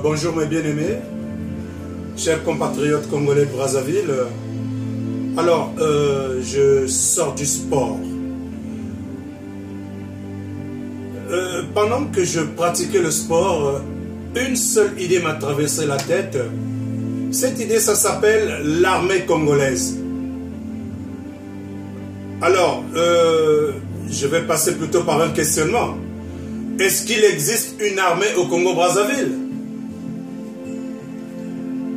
Bonjour mes bien-aimés, chers compatriotes congolais de Brazzaville. Alors, je sors du sport. Pendant que je pratiquais le sport, une seule idée m'a traversé la tête. Cette idée, ça s'appelle l'armée congolaise. Alors, je vais passer plutôt par un questionnement. Est-ce qu'il existe une armée au Congo-Brazzaville?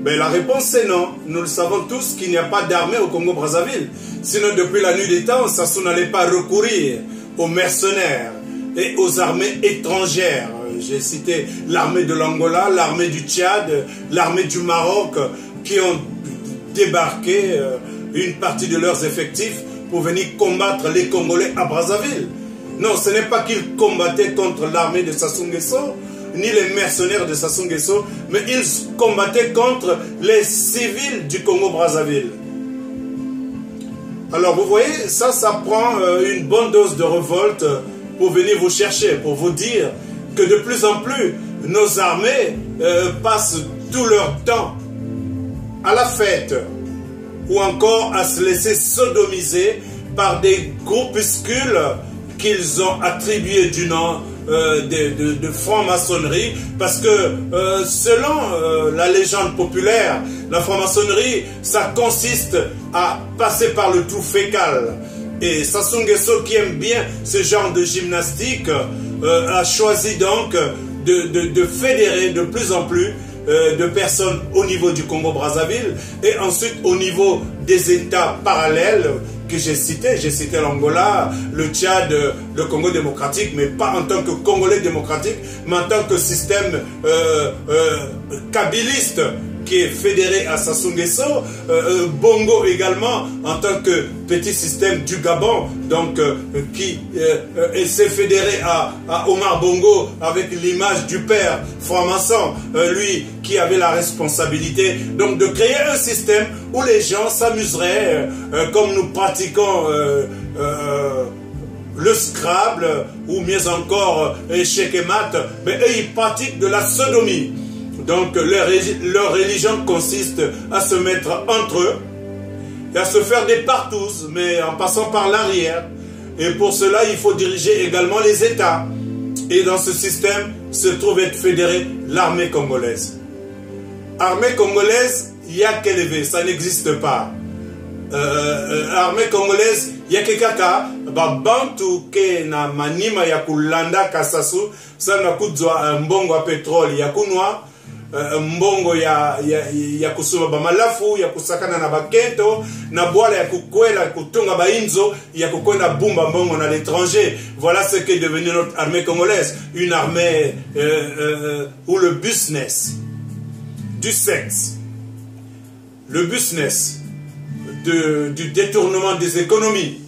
Ben, la réponse est non. Nous le savons tous qu'il n'y a pas d'armée au Congo-Brazzaville. Sinon, depuis la nuit des temps, Sassou n'allait pas recourir aux mercenaires et aux armées étrangères. J'ai cité l'armée de l'Angola, l'armée du Tchad, l'armée du Maroc, qui ont débarqué une partie de leurs effectifs pour venir combattre les Congolais à Brazzaville. Non, ce n'est pas qu'ils combattaient contre l'armée de Sassou Nguesso, ni les mercenaires de Sassou Nguesso, mais ils combattaient contre les civils du Congo-Brazzaville. Alors vous voyez, ça prend une bonne dose de révolte pour venir vous chercher, pour vous dire que de plus en plus, nos armées passent tout leur temps à la fête, ou encore à se laisser sodomiser par des groupuscules qu'ils ont attribués du nom de franc-maçonnerie, parce que selon la légende populaire, la franc-maçonnerie, ça consiste à passer par le trou fécal. Et Sassou Nguesso, qui aime bien ce genre de gymnastique, a choisi donc de fédérer de plus en plus de personnes au niveau du Congo-Brazzaville et ensuite au niveau des États parallèles que j'ai cité l'Angola, le Tchad, le Congo démocratique, mais pas en tant que Congolais démocratique, mais en tant que système kabiliste qui est fédéré à Sassou Nguesso, Bongo également en tant que petit système du Gabon, donc qui s'est fédéré à Omar Bongo avec l'image du père franc-maçon, lui qui avait la responsabilité donc de créer un système où les gens s'amuseraient comme nous pratiquons le Scrabble ou mieux encore échec et maths, mais eux ils pratiquent de la sodomie. Donc leur religion consiste à se mettre entre eux et à se faire des partouzes, mais en passant par l'arrière. Et pour cela, il faut diriger également les États. Et dans ce système se trouve être fédérée l'armée congolaise. Armée congolaise, il y a qu'elle élevé, ça n'existe pas. Armée congolaise, il y a que kaka, bantu ke na manima ya kulanda kasasu, ça na kudzwa mbongo a pétrole ya kunwa. Mbongo ya kusuma bamalafu, ya kusakana na bakento, na boala ya kukwela, kutunga bainzo, ya kukwenda bumba mbongo na l'étranger. Voilà ce qu'est devenu notre armée congolaise. Une armée où le business du sexe, le business du détournement des économies,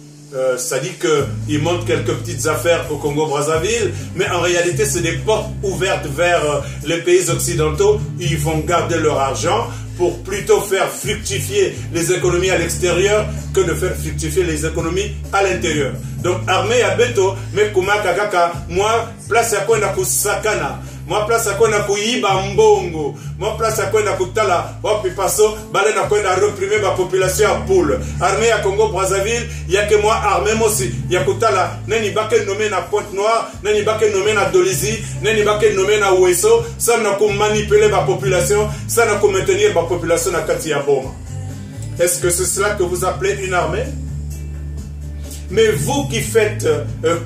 ça dit qu'ils montent quelques petites affaires au Congo-Brazzaville, mais en réalité, c'est des portes ouvertes vers les pays occidentaux. Ils vont garder leur argent pour plutôt faire fructifier les économies à l'extérieur que de faire fructifier les économies à l'intérieur. Donc, armée à Beto, mais Kuma Kakaka, moi, place à quoi na kusakana. Moi place à quoi na kuiba mbongo, moi place à quoi na kutala wapi paso bale na quoi na réprimer ma population à poule. Armée à Congo Brazzaville, il y a que moi armée aussi, il y a kutala nani baké nommé na Pointe-Noire, nani baké nommé na Dolizy, nani baké nommé na Ouesso, ça n'a qu'à manipuler ma population, ça n'a qu'à maintenir ma population à Katiaboma. Est-ce que c'est cela que vous appelez une armée? Mais vous qui faites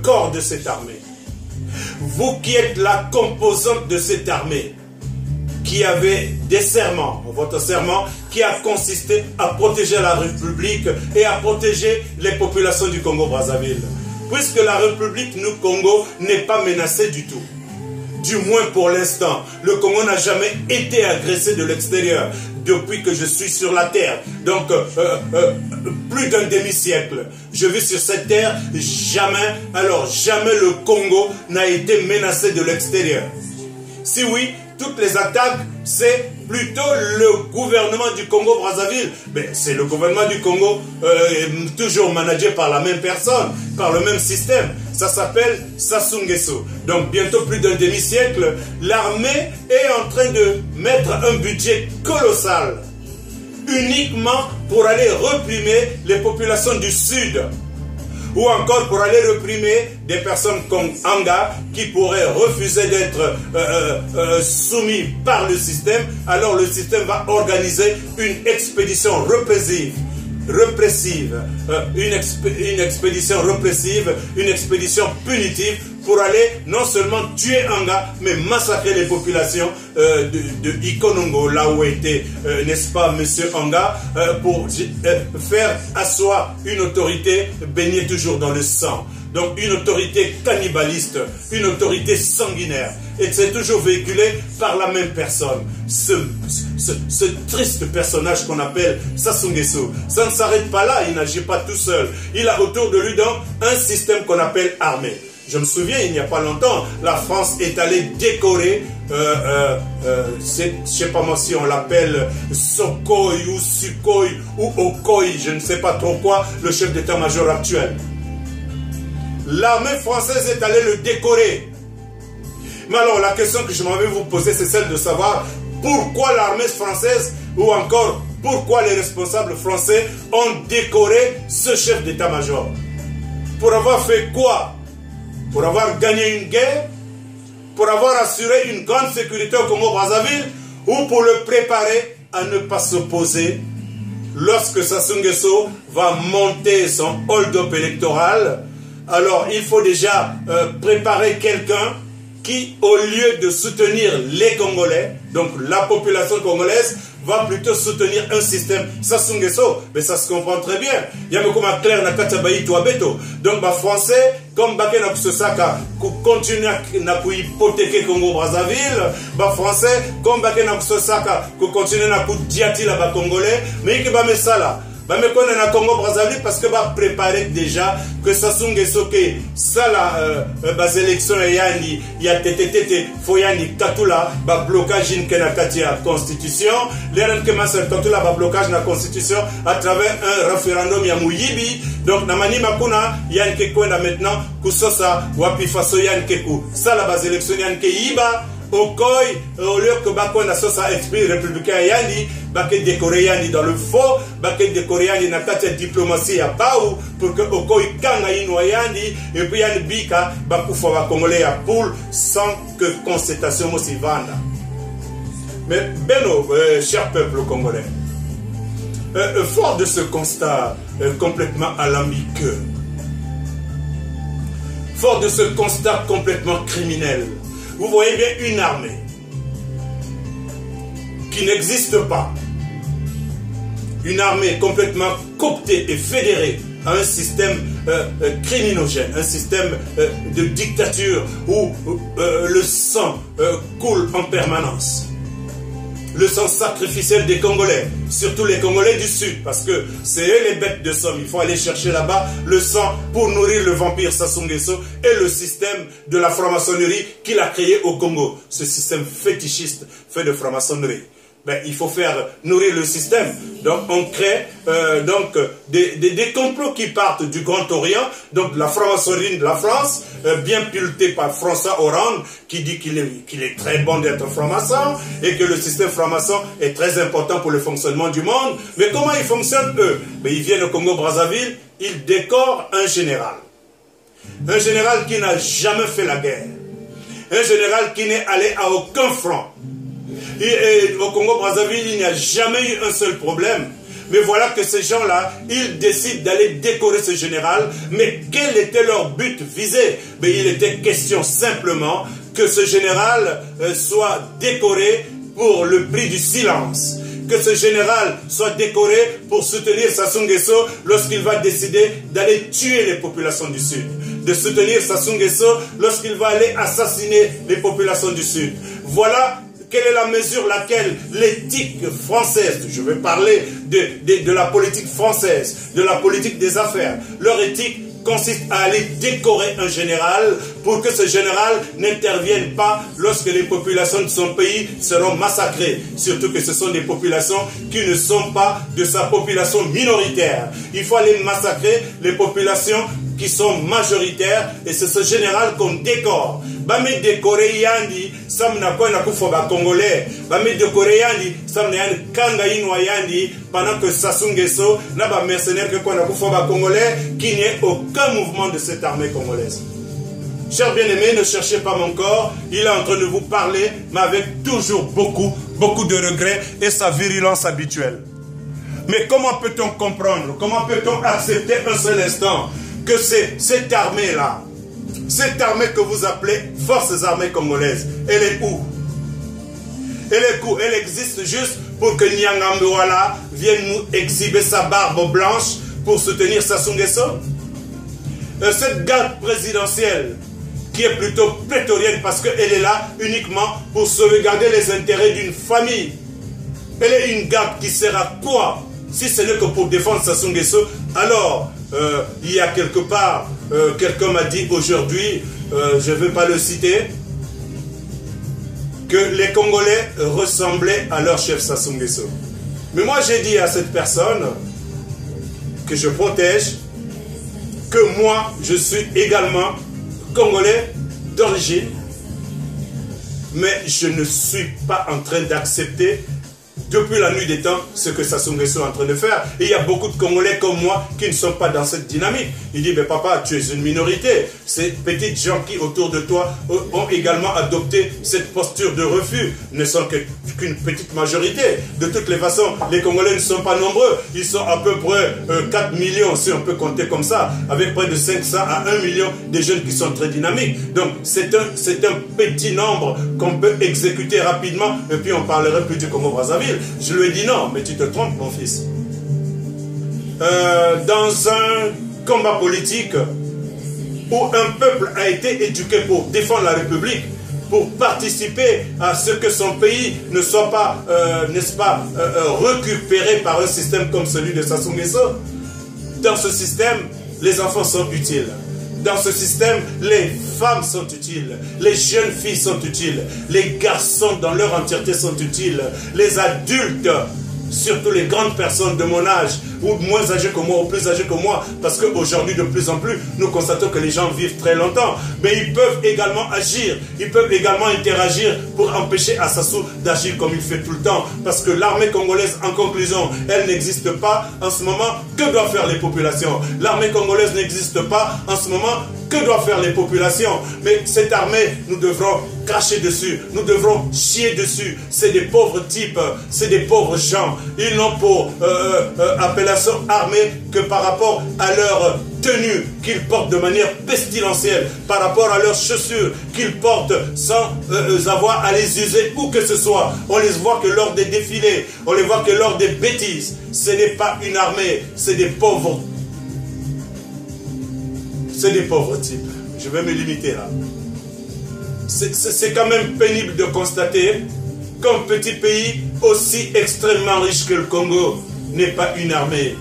corps de cette armée, vous qui êtes la composante de cette armée, qui avait des serments, votre serment qui a consisté à protéger la République et à protéger les populations du Congo-Brazzaville. Puisque la République, nous, Congo, n'est pas menacée du tout. Du moins pour l'instant. Le Congo n'a jamais été agressé de l'extérieur depuis que je suis sur la terre. Donc, plus d'un demi-siècle. Je vis sur cette terre, jamais, alors jamais le Congo n'a été menacé de l'extérieur. Si oui, toutes les attaques, c'est plutôt le gouvernement du Congo-Brazzaville. Mais c'est le gouvernement du Congo, toujours managé par la même personne, par le même système. Ça s'appelle Sassou Nguesso. Donc bientôt plus d'un demi-siècle, l'armée est en train de mettre un budget colossal, uniquement pour aller réprimer les populations du Sud, ou encore pour aller réprimer des personnes comme Anga qui pourraient refuser d'être soumis par le système. Alors le système va organiser une expédition répressive, une expédition répressive, une expédition punitive pour aller non seulement tuer Anga, mais massacrer les populations de Ikonongo, là où était, n'est-ce pas, monsieur Anga, pour faire asseoir une autorité baignée toujours dans le sang. Donc une autorité cannibaliste, une autorité sanguinaire. Et c'est toujours véhiculé par la même personne. Ce triste personnage qu'on appelle Sassou Nguesso. Ça ne s'arrête pas là, il n'agit pas tout seul. Il a autour de lui donc un système qu'on appelle armée. Je me souviens, il n'y a pas longtemps, la France est allée décorer, je ne sais pas moi si on l'appelle Sokoi ou Sukhoi ou Okoi, je ne sais pas trop quoi, le chef d'état-major actuel. L'armée française est allée le décorer. Mais alors la question que je m'en vais vous poser, c'est celle de savoir pourquoi l'armée française ou encore pourquoi les responsables français ont décoré ce chef d'état-major. Pour avoir fait quoi? Pour avoir gagné une guerre, pour avoir assuré une grande sécurité au Congo-Brazzaville, ou pour le préparer à ne pas s'opposer lorsque Sassou Nguesso va monter son hold-up électoral. Alors il faut déjà préparer quelqu'un qui, au lieu de soutenir les Congolais, donc la population congolaise, va plutôt soutenir un système Sassou Nguesso. Mais ça se comprend très bien. Il y a beaucoup de clair na katabayi toabeto. Donc, les Français, comme Baké na Kusosaka, continuent à hypothéquer Congo Brazzaville, les Français, comme Baké na Kusosaka, continuent à diati la Congolais, mais qui va mettre ça là. Bah mais qu'on est na Congo Brazzaville parce que va préparer déjà que Sassou Nguesso que ça la bas élection yani ya tétété foyani katula ba blocage in kenakati ya constitution l'air que ma katula ba blocage na constitution à travers un référendum ya muyibi. Donc na mani makuna yani ke kwenda maintenant kusosa wapi faso yani ke ku ça la bas élection yani ke yiba Okoi, au lieu que Bakon a sosa esprit républicain Yandi, Baké décoré Yandi dans le faux, Baké décoré Yandi n'a pas de diplomatie à Baou, pour que Okoi Kanga Inwa Yandi, et puis Yandi Bika, Bakoufa va Congolais à Poule, sans que constatation aussi vanda. Mais, Beno, cher peuple congolais, fort de ce constat complètement alambique, fort de ce constat complètement criminel, vous voyez bien une armée qui n'existe pas, une armée complètement cooptée et fédérée à un système criminogène, un système de dictature où le sang coule en permanence. Le sang sacrificiel des Congolais, surtout les Congolais du Sud, parce que c'est eux les bêtes de somme. Il faut aller chercher là-bas le sang pour nourrir le vampire Sassou Nguesso et le système de la franc-maçonnerie qu'il a créé au Congo. Ce système fétichiste fait de franc-maçonnerie. Ben, il faut faire nourrir le système. Donc on crée des complots qui partent du Grand Orient, donc la franc-maçonnerie de la France, bien pilotée par François Hollande, qui dit qu'il est très bon d'être franc-maçon, et que le système franc-maçon est très important pour le fonctionnement du monde. Mais comment ils fonctionnent eux? Ben, ils viennent au Congo-Brazzaville, ils décorent un général. Un général qui n'a jamais fait la guerre. Un général qui n'est allé à aucun front. Et au Congo-Brazzaville, il n'y a jamais eu un seul problème. Mais voilà que ces gens-là, ils décident d'aller décorer ce général. Mais quel était leur but visé? Mais il était question simplement que ce général soit décoré pour le prix du silence. Que ce général soit décoré pour soutenir Sassou Nguesso lorsqu'il va décider d'aller tuer les populations du Sud. De soutenir Sassou Nguesso lorsqu'il va aller assassiner les populations du Sud. Voilà quelle est la mesure laquelle l'éthique française, je vais parler de la politique française, de la politique des affaires, leur éthique consiste à aller décorer un général pour que ce général n'intervienne pas lorsque les populations de son pays seront massacrées. Surtout que ce sont des populations qui ne sont pas de sa population minoritaire. Il faut aller massacrer les populations qui sont majoritaires et c'est ce général qu'on décore. Bame décorer yandi, sam na kwa na kufoba congolais. Bame décorer yandi, sam na yan kanga inwa yandi, pendant que Sassou Nguesso n'a pas mercenaire que kwa na kufoba congolais, qui n'est aucun mouvement de cette armée congolaise. Chers bien-aimés, ne cherchez pas mon corps, il est en train de vous parler, mais avec toujours beaucoup de regrets et sa virulence habituelle. Mais comment peut-on comprendre, comment peut-on accepter un seul instant que c'est cette armée-là, cette armée que vous appelez Forces armées congolaises, elle est où? Elle est où? Elle existe juste pour que Nyangambouala vienne nous exhiber sa barbe blanche pour soutenir Sassou Nguesso? Cette garde présidentielle qui est plutôt prétorienne parce qu'elle est là uniquement pour sauvegarder les intérêts d'une famille. Elle est une garde qui sert à quoi? Si ce n'est que pour défendre Sassou Nguesso, alors il y a quelque part, quelqu'un m'a dit aujourd'hui, je ne vais pas le citer, que les Congolais ressemblaient à leur chef Sassou Nguesso. Mais moi j'ai dit à cette personne que je protège, que moi je suis également Congolais d'origine, mais je ne suis pas en train d'accepter depuis la nuit des temps ce que Sassou Nguesso est en train de faire. Et il y a beaucoup de Congolais comme moi qui ne sont pas dans cette dynamique. Il dit, mais papa, tu es une minorité. Ces petites gens qui autour de toi ont également adopté cette posture de refus ne sont qu'une petite majorité. De toutes les façons, les Congolais ne sont pas nombreux. Ils sont à peu près 4 millions, si on peut compter comme ça, avec près de 500 à 1 million de jeunes qui sont très dynamiques. Donc c'est un petit nombre qu'on peut exécuter rapidement et puis on parlerait plus du Congo-Brazzaville. Je lui ai dit non, mais tu te trompes mon fils. Dans un combat politique où un peuple a été éduqué pour défendre la République, pour participer à ce que son pays ne soit pas, n'est-ce pas, récupéré par un système comme celui de Sassou Nguesso, dans ce système, les enfants sont utiles. Dans ce système, les femmes sont utiles, les jeunes filles sont utiles, les garçons dans leur entièreté sont utiles, les adultes, surtout les grandes personnes de mon âge, ou moins âgées que moi, ou plus âgées que moi, parce qu'aujourd'hui, de plus en plus, nous constatons que les gens vivent très longtemps, mais ils peuvent également agir, ils peuvent également interagir pour empêcher Sassou d'agir comme il fait tout le temps, parce que l'armée congolaise, en conclusion, elle n'existe pas en ce moment. Que doivent faire les populations? L'armée congolaise n'existe pas en ce moment. Que doivent faire les populations? Mais cette armée, nous devrons cracher dessus, nous devrons chier dessus. C'est des pauvres types, c'est des pauvres gens. Ils n'ont pour appellation armée que par rapport à leur tenue qu'ils portent de manière pestilentielle, par rapport à leurs chaussures qu'ils portent sans avoir à les user où que ce soit. On les voit que lors des défilés, on les voit que lors des bêtises. Ce n'est pas une armée, c'est des pauvres. C'est des pauvres types. Je vais me limiter là. C'est quand même pénible de constater qu'un petit pays aussi extrêmement riche que le Congo n'est pas une armée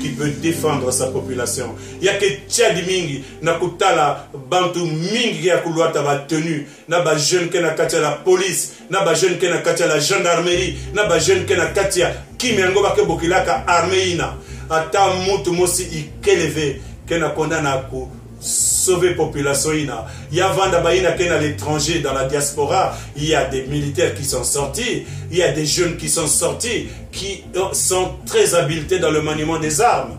qui peut défendre sa population. Il y a que Tchadi Mingi, Nakutala, Bantu Mingi qui a kuluata ba tenue, na ba jeune qui na katia la police, na ba jeune qui na katia la gendarmerie, na ba jeune qui na katia Kimengo ba ke bokilaka armée ina. Ata mutu mosi ikeleve qui na condamna ku sauver population ina. Il y a Vandabaïna qui est à l'étranger, dans la diaspora, il y a des militaires qui sont sortis, il y a des jeunes qui sont sortis, qui sont très habilités dans le maniement des armes.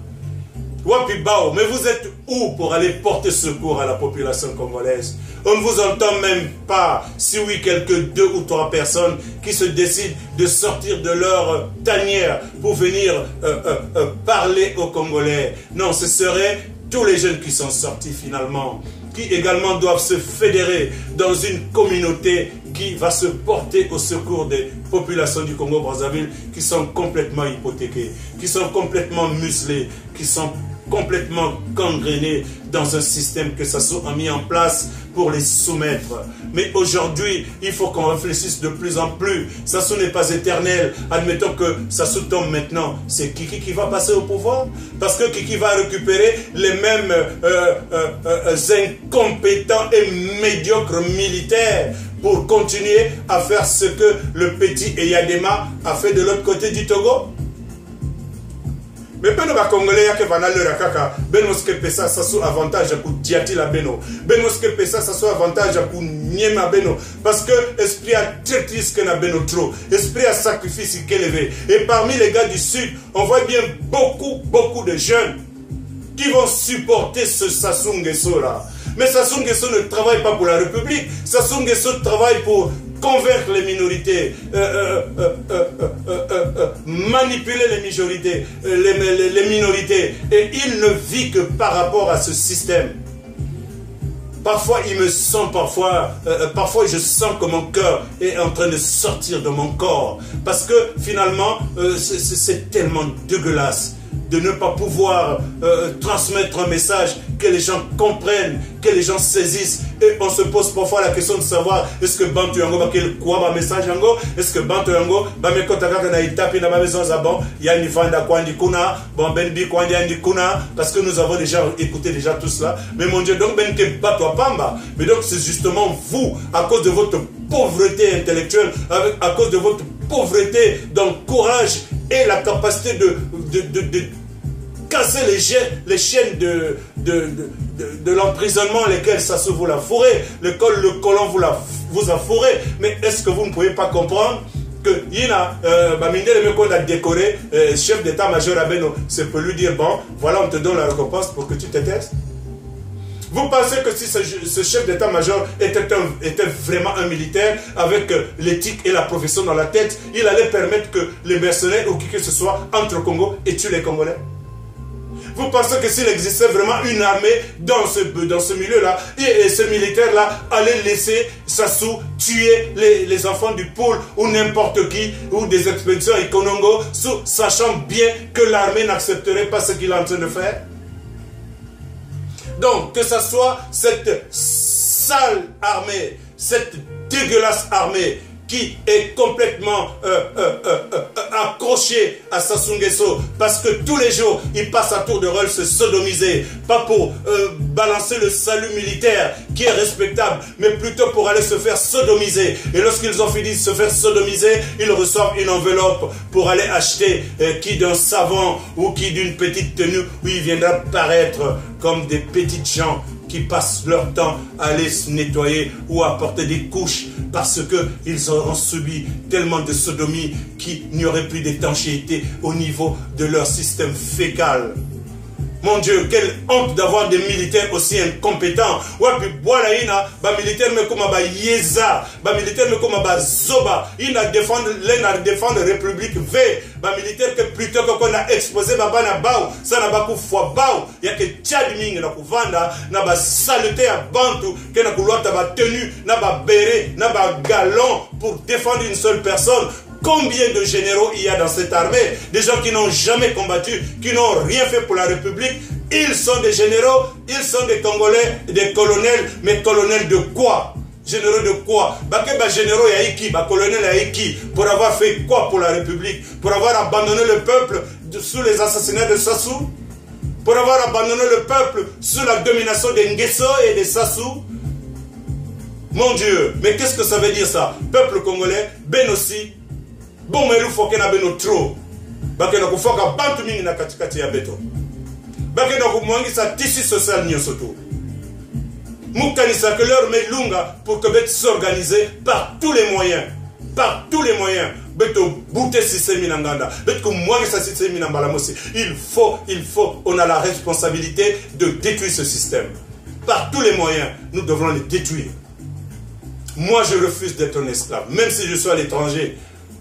Wapibao, mais vous êtes où pour aller porter secours à la population congolaise? On ne vous entend même pas. Si oui, quelques 2 ou 3 personnes qui se décident de sortir de leur tanière pour venir parler aux Congolais. Non, ce serait tous les jeunes qui sont sortis finalement, qui également doivent se fédérer dans une communauté qui va se porter au secours des populations du Congo-Brazzaville qui sont complètement hypothéquées, qui sont complètement muselées, qui sont complètement gangrénés dans un système que Sassou a mis en place pour les soumettre. Mais aujourd'hui, il faut qu'on réfléchisse de plus en plus. Sassou n'est pas éternel. Admettons que Sassou tombe maintenant. C'est Kiki qui va passer au pouvoir. Parce que Kiki va récupérer les mêmes incompétents et médiocres militaires pour continuer à faire ce que le petit Eyadema a fait de l'autre côté du Togo. Mais beno ba congolais yake vana le rakaka beno ske pesa Sassou avantage à diati la beno beno ske pesa Sassou avantage à niema beno parce que esprit a traîtrise que na beno trop esprit à sacrifice qui élevé et parmi les gars du sud on voit bien beaucoup de jeunes qui vont supporter ce Sassou Nguesso là. Mais Sassou Nguesso ne travaille pas pour la République. Sassou Nguesso travaille pour convaincre les minorités, manipuler les minorités, les minorités. Et il ne vit que par rapport à ce système. Parfois, il me sent, parfois je sens que mon cœur est en train de sortir de mon corps. Parce que finalement, c'est tellement dégueulasse de ne pas pouvoir transmettre un message que les gens comprennent, que les gens saisissent. Et on se pose parfois la question de savoir est-ce que Bantu Yango va quel quoi va message Yango, est-ce que Bantu Yango va me contacter na itapi na maison zabon ya ni vanda kwandi kuna bon benbi kwandi andi kuna parce que nous avons déjà écouté déjà tout cela. Mais mon Dieu, donc ben ke batwa pamba. Mais donc c'est justement vous, à cause de votre pauvreté intellectuelle, à cause de votre pauvreté dans le courage et la capacité de casser les chaînes de l'emprisonnement lesquels Sassou vous l'a fourré, le colon vous a fourré. Mais est-ce que vous ne pouvez pas comprendre que Yina, Bamindele Meko a décoré chef d'état-major à Beno, c'est pour lui dire bon, voilà, on te donne la récompense pour que tu te testes. Vous pensez que si ce chef d'état-major était vraiment un militaire avec l'éthique et la profession dans la tête, il allait permettre que les mercenaires ou qui que ce soit entre le Congo et tuent les Congolais? Vous pensez que s'il existait vraiment une armée dans ce milieu-là, et ce militaire-là allait laisser Sassou tuer les enfants du pôle ou n'importe qui, ou des expéditions à Ikonongo, sachant bien que l'armée n'accepterait pas ce qu'il est en train de faire? Donc, que ce soit cette sale armée, cette dégueulasse armée qui est complètement accrochée à Sassou Nguesso parce que tous les jours, il passe à tour de rôle se sodomiser, pas pour balancer le salut militaire qui est respectable, mais plutôt pour aller se faire sodomiser. Et lorsqu'ils ont fini de se faire sodomiser, ils reçoivent une enveloppe pour aller acheter qui d'un savon ou qui d'une petite tenue où il viendra paraître comme des petites gens qui passent leur temps à aller se nettoyer ou à porter des couches parce qu'ils auront subi tellement de sodomie qu'il n'y aurait plus d'étanchéité au niveau de leur système fécal. Mon Dieu, quelle honte d'avoir des militaires aussi incompétents. Ouais, puis voilà, il a des militaires comme Yeza, des militaires comme Zoba, il a défendu la République V, des militaires que plutôt qu'on a exposé Babana Bao, ça n'a pas pu fois Bao, il y a que Tchad Ming na Kuvanda, n'a pas saleté à Bantu, que n'a pas tenu, n'a pas béret, n'a pas galon pour défendre une seule personne. Combien de généraux il y a dans cette armée? Des gens qui n'ont jamais combattu, qui n'ont rien fait pour la République. Ils sont des généraux, ils sont des Congolais, des colonels. Mais colonels de quoi? Généraux de quoi? Généraux Yaïki, colonel Yaïki, pour avoir fait quoi pour la République? Pour avoir abandonné le peuple sous les assassinats de Sassou? Pour avoir abandonné le peuple sous la domination des Nguesso et des Sassou? Mon Dieu, mais qu'est-ce que ça veut dire ça? Peuple congolais, ben aussi. Bon, mais il faut qu'il y ait trop. Parce que nous faut que bantu mingi na katikati ya beto. Parce que nous mwangi sa tissu social nyo soto. Moukanisa que leur met lunga pour que beto s'organiser par tous les moyens. Par tous les moyens. Beto bouter système inanganda. Beto mwangi sa système inambalamosi. Il faut, on a la responsabilité de détruire ce système. Par tous les moyens, nous devons les détruire. Moi, je refuse d'être un esclave, même si je suis à l'étranger.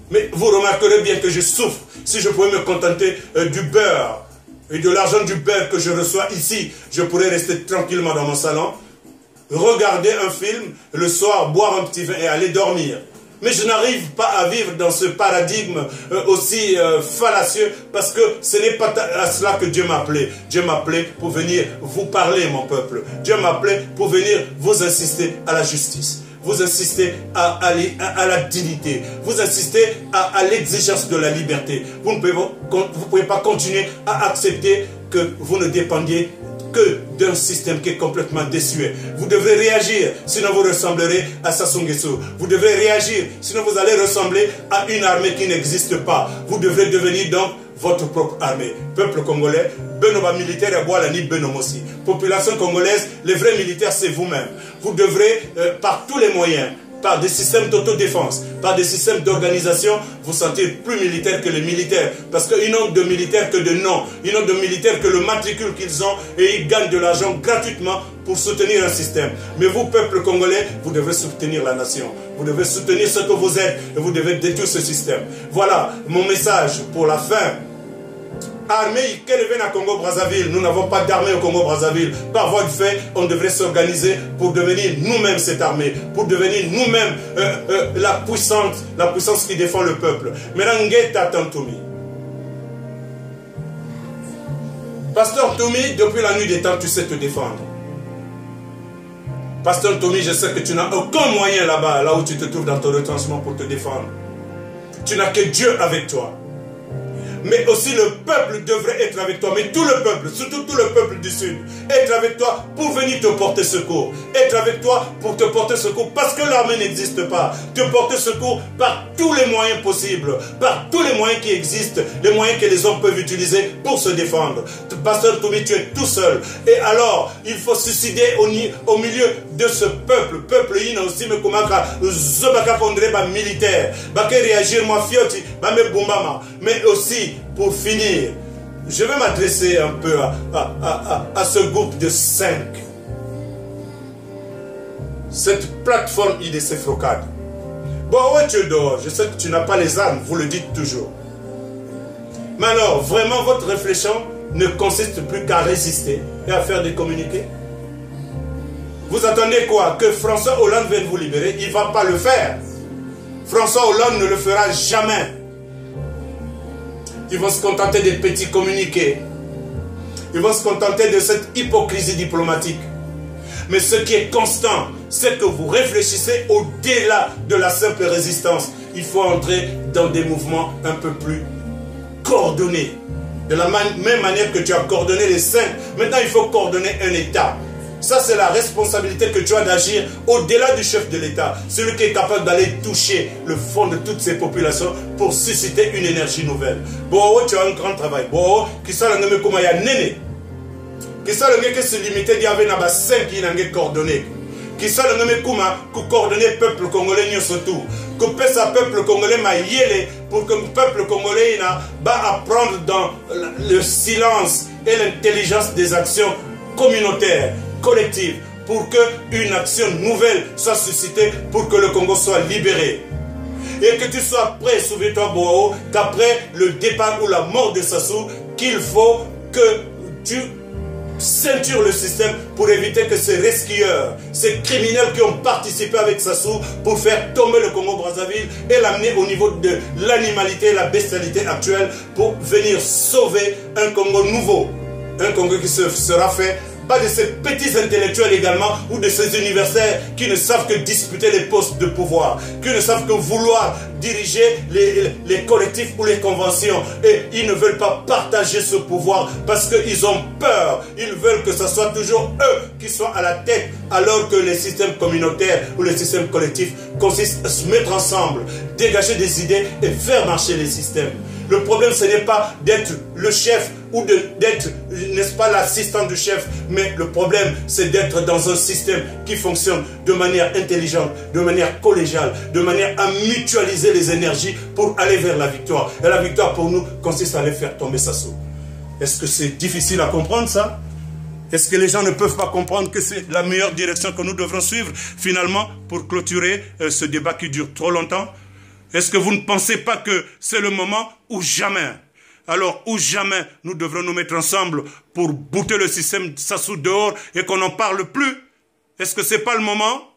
Mais vous remarquerez bien que je souffre. Si je pouvais me contenter du beurre et de l'argent du beurre que je reçois ici, je pourrais rester tranquillement dans mon salon. regarder un film, le soir, boire un petit vin et aller dormir. Mais je n'arrive pas à vivre dans ce paradigme aussi fallacieux parce que ce n'est pas à cela que Dieu m'a appelé. Dieu m'a appelé pour venir vous parler, mon peuple. Dieu m'a appelé pour venir vous insister à la justice. Vous insistez à la dignité. Vous insistez à l'exigence de la liberté. Vous ne pouvez pas continuer à accepter que vous ne dépendiez que d'un système qui est complètement désuet. Vous devrez réagir, sinon vous ressemblerez à Sassou Nguesso. Vous devrez réagir, sinon vous allez ressembler à une armée qui n'existe pas. Vous devrez devenir donc votre propre armée. Peuple congolais, Benoba militaire et Boala ni Benomosi. Population congolaise, les vrais militaires, c'est vous-même. Vous devrez, par tous les moyens, par des systèmes d'autodéfense, par des systèmes d'organisation, vous sentir plus militaire que les militaires. Parce qu'ils n'ont de militaires que de noms. Ils n'ont de militaires que le matricule qu'ils ont et ils gagnent de l'argent gratuitement pour soutenir un système. Mais vous, peuple congolais, vous devez soutenir la nation. Vous devez soutenir ce que vous êtes et vous devez détruire ce système. Voilà mon message pour la fin. Armée, qu'elle vienne à Congo-Brazzaville. Nous n'avons pas d'armée au Congo-Brazzaville. Par voie de fait, on devrait s'organiser pour devenir nous-mêmes cette armée, pour devenir nous-mêmes la puissance qui défend le peuple. Maintenant, Ngeta Tantoumi. Pasteur Toumi, depuis la nuit des temps, tu sais te défendre. Pasteur Toumi, je sais que tu n'as aucun moyen là-bas, là où tu te trouves dans ton retranchement pour te défendre. Tu n'as que Dieu avec toi. Mais aussi le peuple devrait être avec toi. Mais tout le peuple, surtout tout le peuple du Sud, être avec toi pour venir te porter secours. Être avec toi pour te porter secours parce que l'armée n'existe pas. Te porter secours par tous les moyens possibles, par tous les moyens qui existent, les moyens que les hommes peuvent utiliser pour se défendre. Pasteur Toumi, tu es tout seul. Et alors, il faut se suicider au milieu de ce peuple. Peuple, il y a aussi me komaka, zobaka kondre ba militaire, ba réagir moi fioti, ba me bombama. Mais aussi, pour finir, je vais m'adresser un peu à ce groupe de 5. Cette plateforme IDC Frocade. Bon, ouais, tu dors. Je sais que tu n'as pas les armes, vous le dites toujours. Mais alors, vraiment, votre réflexion ne consiste plus qu'à résister et à faire des communiqués. Vous attendez quoi? Que François Hollande vienne vous libérer? Il ne va pas le faire. François Hollande ne le fera jamais. Ils vont se contenter des petits communiqués. Ils vont se contenter de cette hypocrisie diplomatique. Mais ce qui est constant, c'est que vous réfléchissez au-delà de la simple résistance. Il faut entrer dans des mouvements un peu plus coordonnés. De la même manière que tu as coordonné les 5, maintenant il faut coordonner un État. Ça, c'est la responsabilité que tu as d'agir au-delà du chef de l'État. Celui qui est capable d'aller toucher le fond de toutes ces populations pour susciter une énergie nouvelle. Bon, tu as un grand travail. Bon, qui ça le nomme comme il y a néné. Qui ça le qui se limite d'y avoir n'aba 5 qui n'ont coordonné. Qui ça le nomme comme coordonner peuple congolais surtout. Que pèse à peuple congolais ma yele pour que le peuple congolais va apprendre dans le silence et l'intelligence des actions communautaires, collectives, pour qu'une action nouvelle soit suscitée pour que le Congo soit libéré. Et que tu sois prêt, souviens-toi Boao, qu'après le départ ou la mort de Sassou, qu'il faut que tu ceintures le système pour éviter que ces resquilleurs, ces criminels qui ont participé avec Sassou pour faire tomber le Congo-Brazzaville et l'amener au niveau de l'animalité et la bestialité actuelle pour venir sauver un Congo nouveau. Un Congo qui sera fait pas de ces petits intellectuels également ou de ces universitaires qui ne savent que disputer les postes de pouvoir, qui ne savent que vouloir diriger les collectifs ou les conventions et ils ne veulent pas partager ce pouvoir parce qu'ils ont peur. Ils veulent que ce soit toujours eux qui soient à la tête alors que les systèmes communautaires ou les systèmes collectifs consistent à se mettre ensemble, dégager des idées et faire marcher les systèmes. Le problème, ce n'est pas d'être le chef ou d'être, n'est-ce pas, l'assistant du chef, mais le problème, c'est d'être dans un système qui fonctionne de manière intelligente, de manière collégiale, de manière à mutualiser les énergies pour aller vers la victoire. Et la victoire, pour nous, consiste à aller faire tomber Sassou. Est-ce que c'est difficile à comprendre, ça? Est-ce que les gens ne peuvent pas comprendre que c'est la meilleure direction que nous devrons suivre, finalement, pour clôturer ce débat qui dure trop longtemps? Est-ce que vous ne pensez pas que c'est le moment ou jamais? Alors, ou jamais, nous devrons nous mettre ensemble pour bouter le système Sassou dehors et qu'on n'en parle plus? Est-ce que ce n'est pas le moment?